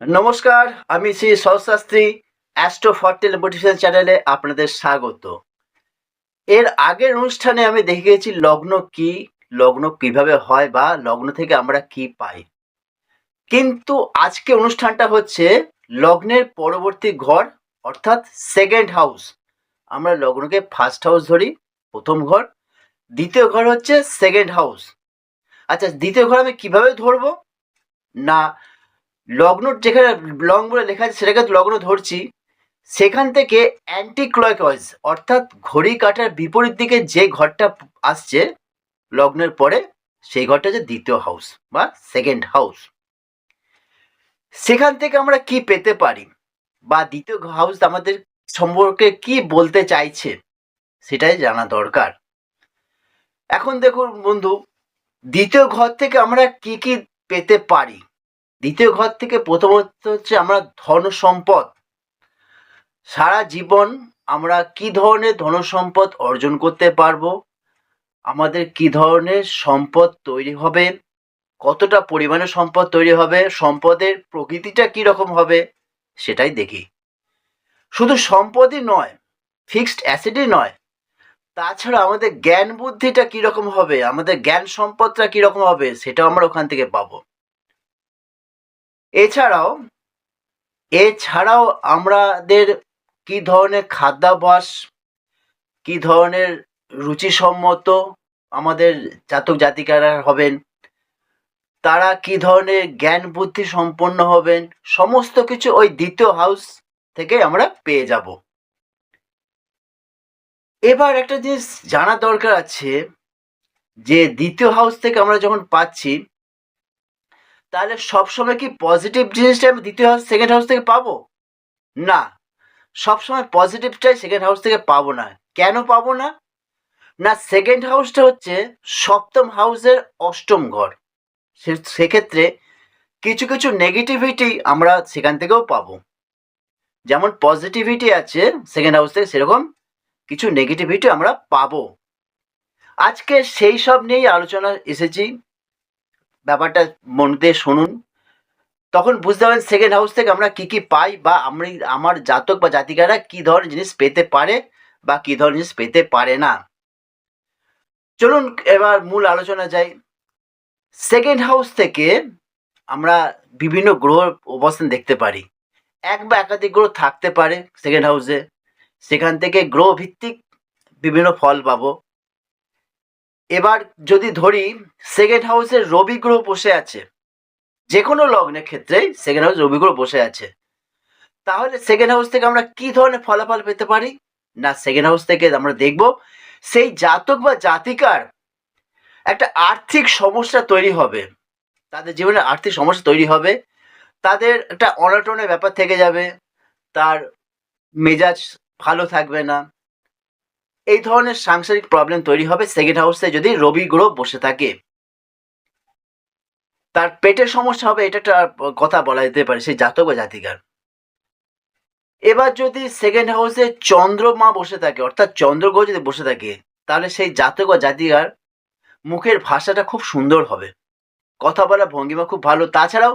নমস্কার, আমি Shri সহস্রাস্ত্রী astro ফর্টেল motivation চ্যানেলে আপনাদের স্বাগত। এর আগের অনুষ্ঠানে আমি দেখিয়েছি লগ্ন কি, লগ্ন কিভাবে হয় বা লগ্ন থেকে আমরা কি পাই। কিন্তু আজকে অনুষ্ঠানটা হচ্ছে লগ্নের পরবর্তী ঘর অর্থাৎ সেকেন্ড হাউস। আমরা লগ্নকে ফার্স্ট হাউস ধরি, প্রথম ঘর। দ্বিতীয় ঘর হচ্ছে সেকেন্ড হাউস। আচ্ছা, দ্বিতীয় ঘর আমি কিভাবে ধরবো? না, লগ্ন যেখানে লং বলে লেখা আছে সেটাকে লগ্ন ধরছি। সেখান থেকে অ্যান্টি ক্লকওয়াইজ অর্থাৎ ঘড়ি কাঁটার বিপরীত দিকে যে ঘরটা আসছে লগ্নের পরে, সেই ঘরটা হচ্ছে দ্বিতীয় হাউস বা সেকেন্ড হাউস। সেখান থেকে আমরা কি পেতে পারি বা দ্বিতীয় হাউস আমাদের সম্পর্কে কি বলতে চাইছে সেটাই জানা দরকার। এখন দেখুন বন্ধু, দ্বিতীয় ঘর থেকে আমরা কি কি পেতে পারি। দ্বিতীয় ঘর থেকে প্রথমত হচ্ছে আমরা ধন সম্পদ। সারা জীবন আমরা কি ধরনের ধনসম্পদ অর্জন করতে পারবো, আমাদের কি ধরনের সম্পদ তৈরি হবে, কতটা পরিমাণে সম্পদ তৈরি হবে, সম্পদের প্রকৃতিটা কি রকম হবে সেটাই দেখি। শুধু সম্পদই নয়, ফিক্সড অ্যাসেটই নয়, তাছাড়া আমাদের জ্ঞান বুদ্ধিটা কি রকম হবে, আমাদের জ্ঞান সম্পদটা কি রকম হবে সেটাও আমরা ওখান থেকে পাবো। এছাড়াও এছাড়াও আমাদের কি ধরনের খাদ্যাভ্যাস, কি ধরনের রুচিসম্মত আমাদের জাতক জাতিকারা হবেন, তারা কি ধরনের জ্ঞান বুদ্ধি সম্পন্ন হবেন, সমস্ত কিছু ওই দ্বিতীয় হাউস থেকে আমরা পেয়ে যাব। এবার একটা জিনিস জানা দরকার আছে যে দ্বিতীয় হাউস থেকে আমরা যখন পাচ্ছি, তাহলে সবসময় কি পজিটিভ জিনিসটা আমি দ্বিতীয় হাউস সেকেন্ড হাউস থেকে পাবো? না, সবসময় পজিটিভটাই সেকেন্ড হাউস থেকে পাবো না। কেন পাবো না? না, সেকেন্ড হাউসটা হচ্ছে সপ্তম হাউসের অষ্টম ঘর। সেক্ষেত্রে কিছু কিছু নেগেটিভিটি আমরা সেখান থেকেও পাবো। যেমন পজিটিভিটি আছে সেকেন্ড হাউস থেকে, সেরকম কিছু নেগেটিভিটি আমরা পাবো। আজকে সেই সব নিয়েই আলোচনা এসেছি। ব্যাপারটা মন দিয়ে শুনুন, তখন বুঝতে পারবেন সেকেন্ড হাউস থেকে আমরা কি কি পাই বা আমার জাতক বা জাতিকারা কি ধরনের জিনিস পেতে পারে বা কি ধরনের জিনিস পেতে পারে না। চলুন এবার মূল আলোচনা যাই। সেকেন্ড হাউস থেকে আমরা বিভিন্ন গ্রহ অবস্থান দেখতে পারি। এক বা একাধিক গ্রহ থাকতে পারে সেকেন্ড হাউসে। সেখান থেকে গ্রহ ভিত্তিক বিভিন্ন ফল পাবো। এবার যদি ধরি সেকেন্ড হাউসে রবি গ্রহ বসে আছে, যে কোনো লগ্নের ক্ষেত্রেই সেকেন্ড হাউস রবি গ্রহ বসে আছে, তাহলে সেকেন্ড হাউস থেকে আমরা কি ধরনের ফলাফল পেতে পারি? না, সেকেন্ড হাউস থেকে আমরা দেখব সেই জাতক বা জাতিকার একটা আর্থিক সমস্যা তৈরি হবে, তাদের জীবনে আর্থিক সমস্যা তৈরি হবে, তাদের একটা অনটনের ব্যাপার থেকে যাবে, তার মেজাজ ভালো থাকবে না, এই ধরনের সাংসারিক প্রবলেম তৈরি হবে সেকেন্ড হাউসে যদি রবি গ্রহ বসে থাকে। তার পেটের সমস্যা হবে, এটা একটা কথা বলা যেতে পারে সেই জাতক বা জাতিকার। এবার যদি সেকেন্ড হাউসে চন্দ্রমা বসে থাকে অর্থাৎ চন্দ্রগ্রহ যদি বসে থাকে, তাহলে সেই জাতক বা জাতিকার মুখের ভাষাটা খুব সুন্দর হবে, কথা বলার ভঙ্গিমা খুব ভালো, তাছাড়াও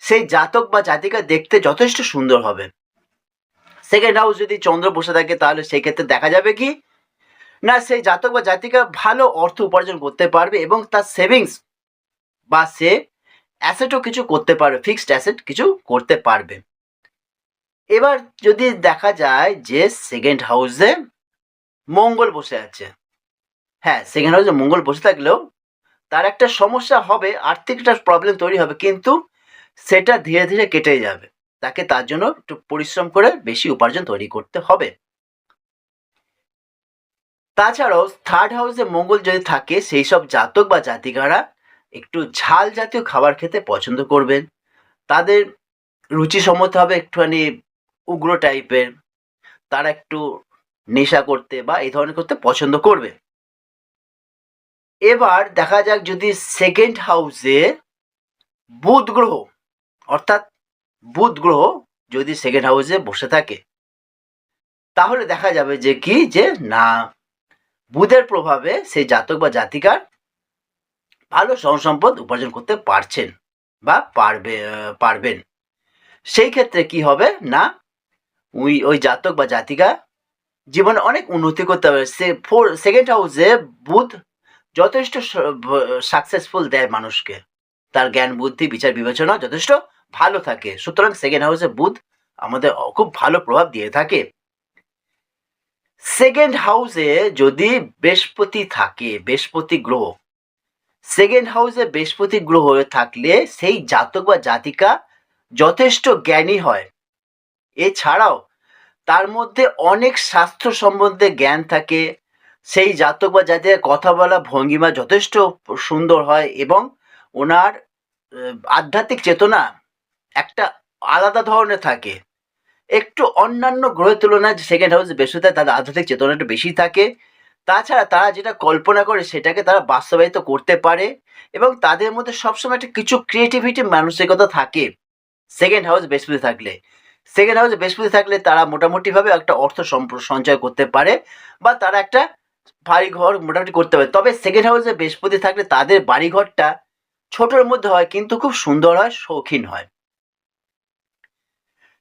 সেই জাতক বা জাতিকা দেখতে যথেষ্ট সুন্দর হবে। সেকেন্ড হাউস যদি চন্দ্র বসে থাকে, তাহলে সেই ক্ষেত্রে দেখা যাবে কি না, সেই জাতক বা জাতিকা ভালো অর্থ উপার্জন করতে পারবে এবং তার সেভিংস বা সে অ্যাসেটও কিছু করতে পারবে, ফিক্সড অ্যাসেট কিছু করতে পারবে। এবার যদি দেখা যায় যে সেকেন্ড হাউসে মঙ্গল বসে আছে, হ্যাঁ, সেকেন্ড হাউসে মঙ্গল বসে থাকলেও তার একটা সমস্যা হবে, আর্থিক একটা প্রবলেম তৈরি হবে, কিন্তু সেটা ধীরে ধীরে কেটে যাবে। তাকে তার জন্য একটু পরিশ্রম করে বেশি উপার্জন তৈরি করতে হবে। তাছাড়াও থার্ড হাউসে মঙ্গল যদি থাকে, সেই সব জাতক বা জাতিকারা একটু ঝাল জাতীয় খাবার খেতে পছন্দ করবেন। তাদের রুচিসম্মত হবে একটুখানি উগ্র টাইপের, তারা একটু নেশা করতে বা এই ধরনের করতে পছন্দ করবে। এবার দেখা যাক যদি সেকেন্ড হাউসে বুধ গ্রহ অর্থাৎ বুধ গ্রহ যদি সেকেন্ড হাউসে বসে থাকে, তাহলে দেখা যাবে যে কি যে না, বুধের প্রভাবে সেই জাতক বা জাতিকার ভালো সম্পদ উপার্জন করতে পারছেন বা পারবেন। সেই ক্ষেত্রে কি হবে না, ওই জাতক বা জাতিকা জীবনে অনেক উন্নতি করতে পারবে। সেকেন্ড হাউসে বুধ যথেষ্ট সাকসেসফুল দেয় মানুষকে, তার জ্ঞান বুদ্ধি বিচার বিবেচনা যথেষ্ট ভালো থাকে। সুতরাং সেকেন্ড হাউসে বুধ আমাদের খুব ভালো প্রভাব দিয়ে থাকে। সেকেন্ড হাউসে যদি বৃহস্পতি থাকে, বৃহস্পতি গ্রহ, সেকেন্ড হাউসে বৃহস্পতি গ্রহ হয়ে থাকলে সেই জাতক বা জাতিকা যথেষ্ট জ্ঞানী হয়। এছাড়াও তার মধ্যে অনেক স্বাস্থ্য সম্বন্ধে জ্ঞান থাকে। সেই জাতক বা জাতিকার কথা বলা ভঙ্গিমা যথেষ্ট সুন্দর হয় এবং ওনার আধ্যাত্মিক চেতনা একটা আলাদা ধরনের থাকে। একটু অন্যান্য গ্রহের তুলনায় সেকেন্ড হাউসে বৃহস্পতি তাদের আধ্যাত্মিক চেতনাটা বেশি থাকে। তাছাড়া তারা যেটা কল্পনা করে সেটাকে তারা বাস্তবায়িত করতে পারে এবং তাদের মধ্যে সবসময় একটা কিছু ক্রিয়েটিভিটি মানসিকতা থাকে সেকেন্ড হাউস বৃহস্পতি থাকলে। সেকেন্ড হাউসে বৃহস্পতি থাকলে তারা মোটামুটিভাবে একটা অর্থ সঞ্চয় করতে পারে বা তারা একটা বাড়িঘর মোটামুটি করতে পারে। তবে সেকেন্ড হাউসে বৃহস্পতি থাকলে তাদের বাড়িঘরটা ছোটোর মধ্যে হয় কিন্তু খুব সুন্দর হয়, শৌখিন হয়।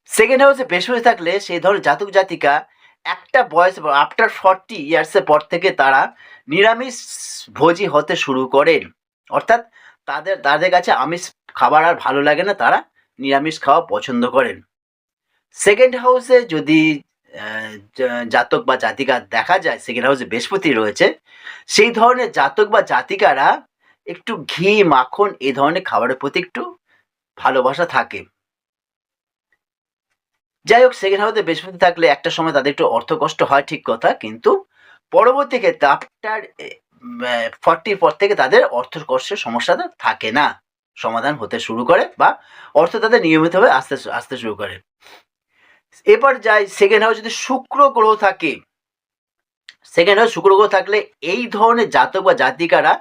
সেকেন্ড হাউসে বৃহস্পতি থাকলে সেই ধরনের জাতক জাতিকা একটা বয়স আফটার 40 ইয়ার্সের পর থেকে তারা নিরামিষ ভোজী হতে শুরু করেন। অর্থাৎ তাদের কাছে আমিষ খাবার আর ভালো লাগে না, তারা নিরামিষ খাওয়া পছন্দ করেন। সেকেন্ড হাউসে যদি জাতক বা জাতিকা দেখা যায় সেকেন্ড হাউসে বৃহস্পতি রয়েছে, সেই ধরনের জাতক বা জাতিকারা একটু ঘি মাখন এই ধরনের খাবারের প্রতি একটু ভালোবাসা থাকে। যাই হোক, সেকেন্ড হাউসে বৃহস্পতি থাকলে একটা সময় তাদের একটু অর্থ কষ্ট হয়, ঠিক কথা, কিন্তু পরবর্তী ক্ষেত্রে আফটার 40 পর থেকে তাদের অর্থ কষ্টের সমস্যাটা থাকে না, সমাধান হতে শুরু করে বা অর্থ তাদের নিয়মিতভাবে আসতে শুরু করে। এবার যাই, সেকেন্ড হাউস যদি শুক্র গ্রহ থাকে, সেকেন্ড হাউস শুক্র গ্রহ থাকলে এই ধরনের জাতক বা জাতিকারা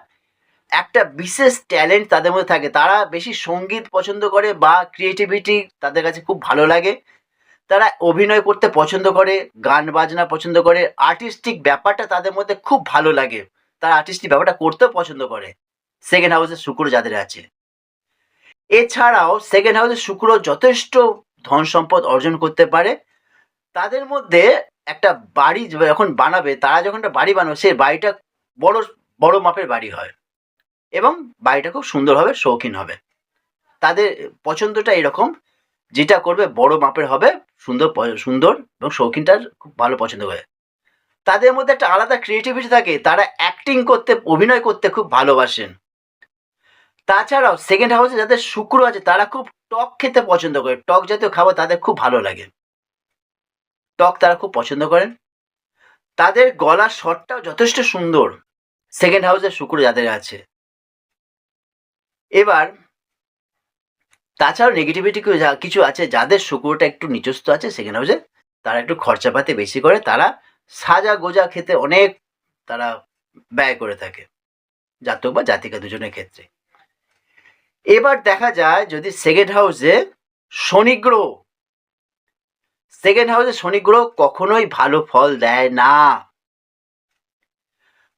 একটা বিশেষ ট্যালেন্ট তাদের মধ্যে থাকে। তারা বেশি সঙ্গীত পছন্দ করে বা ক্রিয়েটিভিটি তাদের কাছে খুব ভালো লাগে। তারা অভিনয় করতে পছন্দ করে, গান বাজনা পছন্দ করে, আর্টিস্টিক ব্যাপারটা তাদের মধ্যে খুব ভালো লাগে। তারা আর্টিস্টিক ব্যাপারটা করতেও পছন্দ করে সেকেন্ড হাউসে শুক্র যাদের আছে। এছাড়াও সেকেন্ড হাউসে শুক্র যথেষ্ট ধন সম্পদ অর্জন করতে পারে। তাদের মধ্যে একটা বাড়ি যখন বানাবে, তারা যখন একটা বাড়ি বানাবে সেই বাড়িটা বড় বড় মাপের বাড়ি হয় এবং বাড়িটা খুব সুন্দর হবে, শৌখিন হবে। তাদের পছন্দটা এরকম, যেটা করবে বড় মাপের হবে, সুন্দর এবং শৌখিনটার খুব ভালো পছন্দ করে। তাদের মধ্যে একটা আলাদা ক্রিয়েটিভিটি থাকে, তারা অ্যাক্টিং করতে, অভিনয় করতে খুব ভালোবাসেন। তাছাড়াও সেকেন্ড হাউসে যাদের শুক্র আছে তারা খুব টক খেতে পছন্দ করে, টক জাতীয় খাবার তাদের খুব ভালো লাগে, টক তারা খুব পছন্দ করেন। তাদের গলার স্বরটাও যথেষ্ট সুন্দর সেকেন্ড হাউসে শুক্র যাদের আছে। এবার তাছাড়াও নেগেটিভিটি কিছু আছে, যাদের শুক্রটা একটু নিচস্থ আছে সেকেন্ড হাউসে, তারা একটু খরচাপাতি বেশি করে, তারা সাজা গোজা খেতে অনেক তারা ব্যয় করে থাকে, জাতক বা জাতিকা দুজনের ক্ষেত্রে। এবার দেখা যায় যদি সেকেন্ড হাউসে শনি গ্রহ, সেকেন্ড হাউসে শনি গ্রহ কখনোই ভালো ফল দেয় না।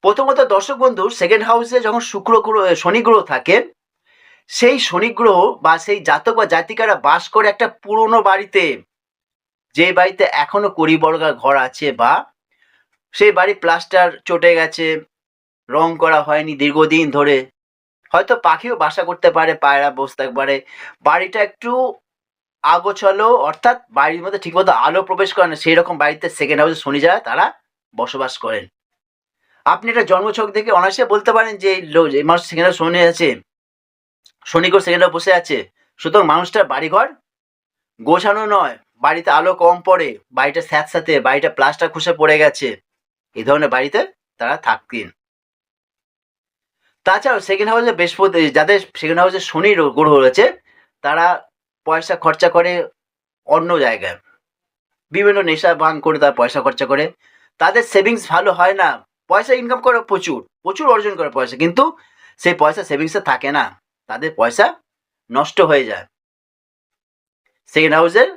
প্রথমত দর্শক বন্ধু, সেকেন্ড হাউসে যখন শনি গ্রহ থাকে, সেই শনি গ্রহ বা সেই জাতক বা জাতিকারা বাস করে একটা পুরনো বাড়িতে, যে বাড়িতে এখনো কুড়ি বর্গা ঘর আছে বা সেই বাড়ি প্লাস্টার চটে গেছে, রং করা হয়নি দীর্ঘদিন ধরে, হয়তো পাখিও বাসা করতে পারে, পায়রা বসতে পারে, বাড়িটা একটু আগোছালো, অর্থাৎ বাড়ির মধ্যে ঠিকমতো আলো প্রবেশ করে না, সেই রকম বাড়িতে সেকেন্ড হাউসে শনি যারা তারা বসবাস করেন। আপনি এটা জন্মছক থেকে অনায়াসে বলতে পারেন যে এই মানুষ সেকেন্ড হাউস শনি আছে, শনি গ্রহ সেকেন্ড হাউসে বসে আছে, সুতরাং মানুষটার বাড়িঘর গোছানো নয়, বাড়িতে আলো কম পড়ে, বাড়িটা স্যাঁতস্যাঁতে, বাড়িটা প্লাস্টার খসে পড়ে গেছে, এই ধরনের বাড়িতে তারা থাকতেন। তাছাড়াও সেকেন্ড হাউসে বৃহস্পতি, যাদের সেকেন্ড হাউসে শনি গ্রহ রয়েছে, তারা পয়সা খরচা করে অন্য জায়গায়, বিভিন্ন নেশা ভাঙ করে তারা পয়সা খরচা করে, তাদের সেভিংস ভালো হয় না। পয়সা ইনকাম করে প্রচুর প্রচুর অর্জন করে পয়সা, কিন্তু সেই পয়সা সেভিংসে থাকে না, তাদের পয়সা নষ্ট হয়ে যায়। সেকেন্ড হাউসের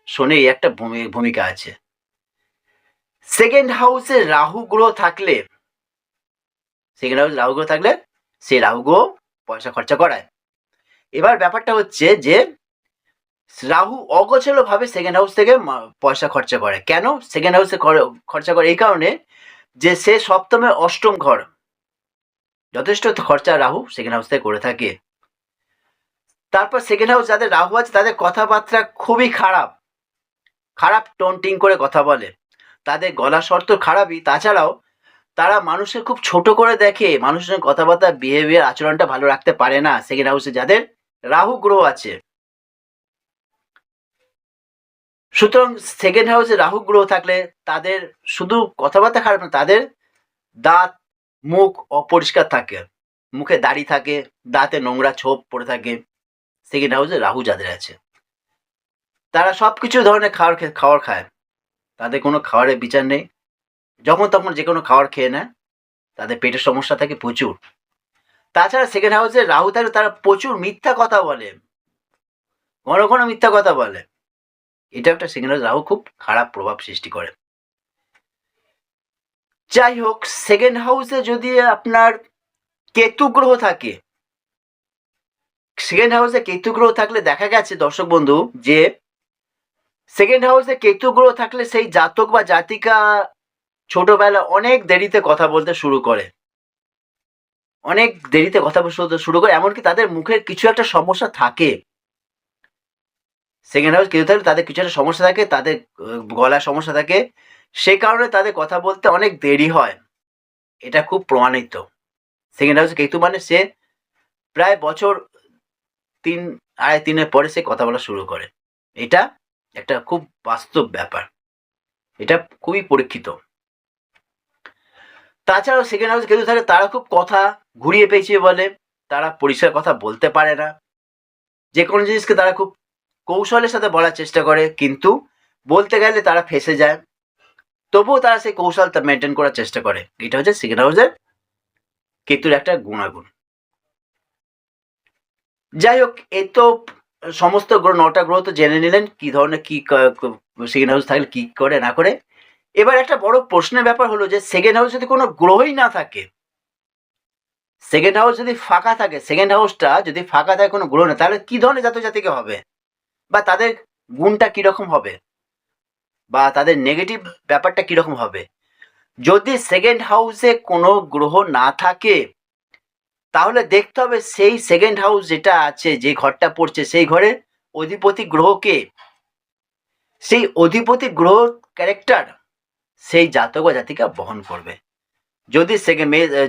শনির একটা ভূমিকা আছে। সেকেন্ড হাউসে রাহু গ্রহ থাকলে, সেকেন্ড হাউসে রাহু গ্রহ থাকলে সেই রাহু গ্রহ পয়সা খরচা করায়। এবার ব্যাপারটা হচ্ছে যে রাহু অগোছালোভাবে সেকেন্ড হাউস থেকে পয়সা খরচা করে। কেন সেকেন্ড হাউসে খরচা করে? এই কারণে যে সে সপ্তমে অষ্টম ঘর, যথেষ্ট খরচা রাহু সেকেন্ড হাউস থেকে করে থাকে। তারপর সেকেন্ড হাউস যাদের রাহু আছে তাদের কথাবার্তা খুবই খারাপ, খারাপ টোনটিং করে কথা বলে, তাদের গলা স্বর তো খারাপই, তাছাড়াও তারা মানুষের খুব ছোট করে দেখে, মানুষের সঙ্গে কথাবার্তা বিহেভিয়ার আচরণটা ভালো রাখতে পারে না সেকেন্ড হাউসে যাদের রাহু গ্রহ আছে। সুতরাং সেকেন্ড হাউসে রাহু গ্রহ থাকলে তাদের শুধু কথাবার্তা খারাপ না, তাদের দাঁত মুখ অপরিষ্কার থাকে, মুখে দাড়ি থাকে, দাঁতে নোংরা ছোপ পড়ে থাকে। সেকেন্ড হাউসে রাহু যাদের আছে তারা সবকিছু ধরনের খাবার খায়, তাদের কোনো খাবারের বিচার নেই, যখন তখন যে কোনো খাবার খেয়ে নেয়, তাদের পেটের সমস্যা থাকে প্রচুর। তাছাড়া সেকেন্ড হাউসে রাহু থাকলে তারা প্রচুর মিথ্যা কথা বলে, ঘন ঘন মিথ্যা কথা বলে। এটা একটা সেকেন্ড হাউস রাহু খুব খারাপ প্রভাব সৃষ্টি করে। যাই হোক, সেকেন্ড হাউসে যদি আপনার কেতু গ্রহ থাকে, সেকেন্ড হাউসে কেতু গ্রহ থাকলে দেখা গেছে দর্শক বন্ধু যে সেকেন্ড হাউসে কেতু গ্রহ থাকলে সেই জাতক বা জাতিকা ছোটবেলা অনেক দেরিতে কথা বলতে শুরু করে, অনেক দেরিতে কথা বলতে শুরু করে, এমনকি তাদের মুখের কিছু একটা সমস্যা থাকে। সেকেন্ড হাউস কেতু থাকলে তাদের কিছু একটা সমস্যা থাকে, তাদের গলার সমস্যা থাকে, সেই কারণে তাদের কথা বলতে অনেক দেরি হয়। এটা খুব প্রমাণিত। সেকেন্ড হাউসে কেতু মানে সে প্রায় বছর 3-3.5 পরে সে কথা বলা শুরু করে। এটা একটা খুব বাস্তব ব্যাপার, এটা খুবই পরীক্ষিত। তাছাড়াও সেকেন্ড হাউসে কেতু থাকে তারা খুব কথা ঘুরিয়ে পেঁচিয়ে বলে, তারা পরিষ্কার কথা বলতে পারে না, যে কোনো জিনিসকে তারা খুব কৌশলের সাথে বলার চেষ্টা করে, কিন্তু বলতে গেলে তারা ফেঁসে যায়, তবুও তারা সেই কৌশলটা মেনটেন করার চেষ্টা করে। এটা হচ্ছে সেকেন্ড হাউসের কেতুর একটা গুণাগুণ। যাই হোক, এই তো সমস্ত গ্রহ 9টা গ্রহ তো জেনে নিলেন কি ধরনের কি সেকেন্ড হাউস থাকলে কি করে না করে। এবার একটা বড় প্রশ্নের ব্যাপার হলো যে সেকেন্ড হাউস যদি কোনো গ্রহই না থাকে, সেকেন্ড হাউস যদি ফাঁকা থাকে, সেকেন্ড হাউসটা যদি ফাঁকা থাকে কোনো গ্রহ না, তাহলে কি ধরনের জাতক জাতিকা হবে, বা তাদের গুণটা কিরকম হবে, বা তাদের নেগেটিভ ব্যাপারটা কিরকম হবে। যদি সেকেন্ড হাউসে কোনো গ্রহ না থাকে তাহলে দেখতে হবে সেই সেকেন্ড হাউস যেটা আছে, যে ঘরটা পড়ছে সেই ঘরের অধিপতি গ্রহকে, সেই অধিপতি গ্রহ ক্যারেক্টার সেই জাতক বা জাতিকা বহন করবে। যদি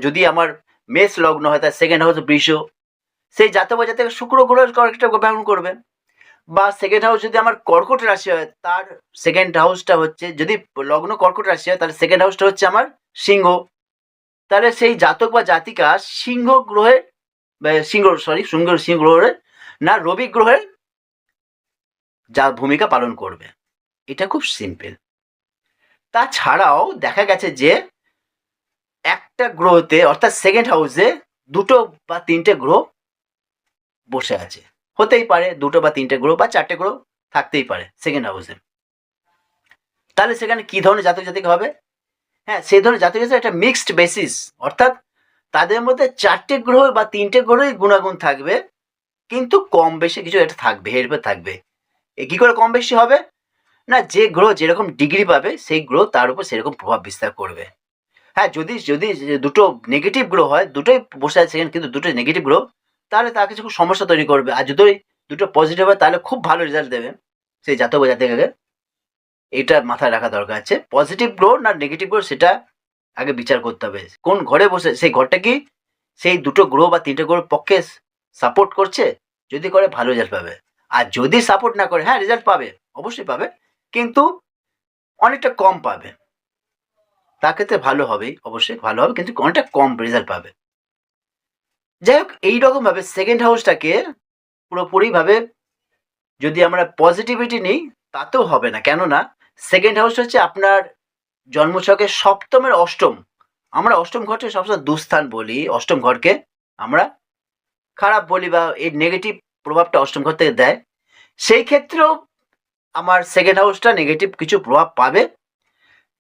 যদি আমার মেষ লগ্ন হয় তার সেকেন্ড হাউস বৃষ, সেই জাতক বা জাতিকা শুক্র গ্রহের ক্যারেক্টার বহন করবে। বা সেকেন্ড হাউস যদি আমার কর্কট রাশি হয়, তার সেকেন্ড হাউসটা হচ্ছে, যদি লগ্ন কর্কট রাশি হয় তাহলে সেকেন্ড হাউসটা হচ্ছে আমার সিংহ, তাহলে সেই জাতক বা জাতিকা সিংহ গ্রহের সিংহ গ্রহের না রবি গ্রহের যা ভূমিকা পালন করবে। এটা খুব সিম্পল। তাছাড়াও দেখা গেছে যে একটা গ্রহতে অর্থাৎ সেকেন্ড হাউসে 2টো বা 3টে গ্রহ বসে আছে, হতেই পারে 2টো বা 3টে গ্রহ বা 4টে গ্রহ থাকতেই পারে সেকেন্ড হাউসে। তাহলে সেখানে কি ধরনের জাতক জাতিকা হবে? হ্যাঁ, সেই ধরনের জাতক জাতিকা একটা মিক্সড বেসিস, অর্থাৎ তাদের মধ্যে 4টে গ্রহ বা 3টে গ্রহই গুণাগুণ থাকবে, কিন্তু কম বেশি কিছু একটা থাকবে, হেরফের থাকবে। কি করে কম বেশি হবে? না, যে গ্রহ যেরকম ডিগ্রি পাবে সেই গ্রহ তার উপর সেরকম প্রভাব বিস্তার করবে। হ্যাঁ, যদি যদি 2টো নেগেটিভ গ্রহ হয়, দুটোই বসে আছে কিন্তু 2টো নেগেটিভ গ্রহ, তাহলে তার কিছু সমস্যা তৈরি করবে। আর যদি 2টো পজিটিভ হয় তাহলে খুব ভালো রেজাল্ট দেবে সেই জাতক বা জাতিকাকে। এটা মাথায় রাখা দরকার আছে। পজিটিভ গ্রহ না নেগেটিভ গ্রহ সেটা আগে বিচার করতে হবে। কোন ঘরে বসে সেই ঘরটা কি সেই 2টো গ্রহ বা 3টে গ্রহের পক্ষে সাপোর্ট করছে, যদি করে ভালো রেজাল্ট পাবে। আর যদি সাপোর্ট না করে, হ্যাঁ রেজাল্ট পাবে, অবশ্যই পাবে, কিন্তু অনেকটা কম পাবে। তার ক্ষেত্রে ভালো হবেই, অবশ্যই ভালো হবে, কিন্তু অনেকটা কম রেজাল্ট পাবে। যাই হোক, এইরকমভাবে সেকেন্ড হাউসটাকে পুরোপুরিভাবে যদি আমরা পজিটিভিটি নিই তাতেও হবে না, কেননা সেকেন্ড হাউস হচ্ছে আপনার জন্মছকের সপ্তমের অষ্টম। আমরা অষ্টম ঘরকে সবসময় দুস্থান বলি, অষ্টম ঘরকে আমরা খারাপ বলি, বা এর নেগেটিভ প্রভাবটা অষ্টম ঘর থেকে দেয়। সেই ক্ষেত্রেও আমার সেকেন্ড হাউসটা নেগেটিভ কিছু প্রভাব পাবে।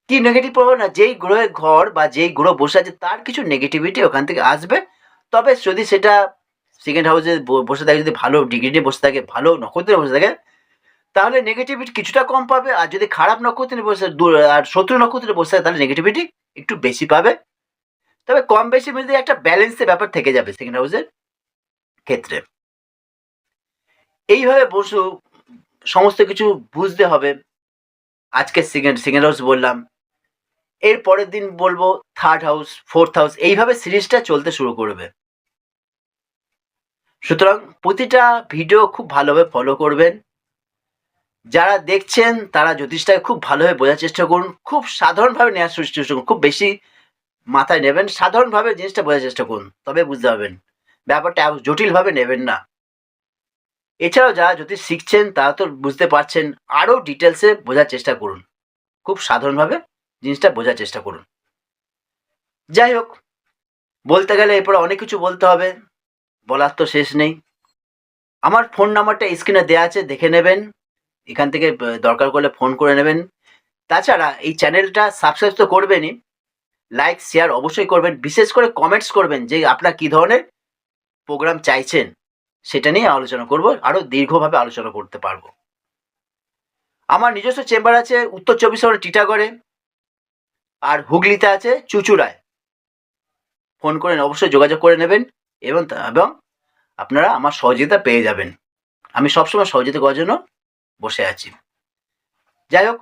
কি নেগেটিভ প্রভাব? না, যেই গ্রহের ঘর বা যেই গ্রহ বসে আছে তার কিছু নেগেটিভিটি ওখান থেকে আসবে। তবে যদি সেটা সেকেন্ড হাউসে বসে থাকে, যদি ভালো ডিগ্রি নিয়ে বসে থাকে, ভালো নক্ষত্রে বসে থাকে, তাহলে নেগেটিভিটি কিছুটা কম পাবে। আর যদি খারাপ নক্ষত্রে বসে আর শত্রু নক্ষত্রে বসে থাকে তাহলে নেগেটিভিটি একটু বেশি পাবে। তবে কম বেশি মিলিয়ে একটা ব্যালেন্সের ব্যাপার থেকে যাবে সেকেন্ড হাউসের ক্ষেত্রে। এইভাবে সমস্ত কিছু বুঝতে হবে। আজকে সেকেন্ড হাউস বললাম, এর পরের দিন বলবো থার্ড হাউস, ফোর্থ হাউস, এইভাবে সিরিজটা চলতে শুরু করবে। সুতরাং প্রতিটা ভিডিও খুব ভালোভাবে ফলো করবেন। যারা দেখছেন তারা জ্যোতিষটাকে খুব ভালোভাবে বোঝার চেষ্টা করুন, খুব সাধারণভাবে নেওয়ার চেষ্টা করুন, খুব বেশি মাথায় নেবেন, সাধারণভাবে জিনিসটা বোঝার চেষ্টা করুন, তবে বুঝতে পারবেন। ব্যাপারটা জটিলভাবে নেবেন না। এছাড়াও যারা জ্যোতিষ শিখছেন তারা তো বুঝতে পারছেন, আরও ডিটেলসে বোঝার চেষ্টা করুন, খুব সাধারণভাবে জিনিসটা বোঝার চেষ্টা করুন। যাই হোক, বলতে গেলে এরপরে অনেক কিছু বলতে হবে, বলার তো শেষ নেই। আমার ফোন নাম্বারটা স্ক্রিনে দেওয়া আছে, দেখে নেবেন। এখান থেকে দরকার করলে ফোন করে নেবেন। তাছাড়া এই চ্যানেলটা সাবস্ক্রাইব তো করবেনই, লাইক শেয়ার অবশ্যই করবেন। বিশেষ করে কমেন্টস করবেন যে আপনারা কী ধরনের প্রোগ্রাম চাইছেন, সেটা নিয়ে আলোচনা করব, আরও দীর্ঘভাবে আলোচনা করতে পারবো। আমার নিজস্ব চেম্বার আছে উত্তর 24 পরগনা টিটাগড়ে, আর হুগলিতে আছে চুঁচুড়ায়। ফোন করে অবশ্যই যোগাযোগ করে নেবেন এবং আপনারা আমার সহযোগিতা পেয়ে যাবেন। আমি সবসময় সহযোগিতা করার জন্য বসে আছি। যাই হোক,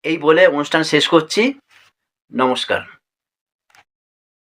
এই বলে অনুষ্ঠান শেষ করছি। নমস্কার।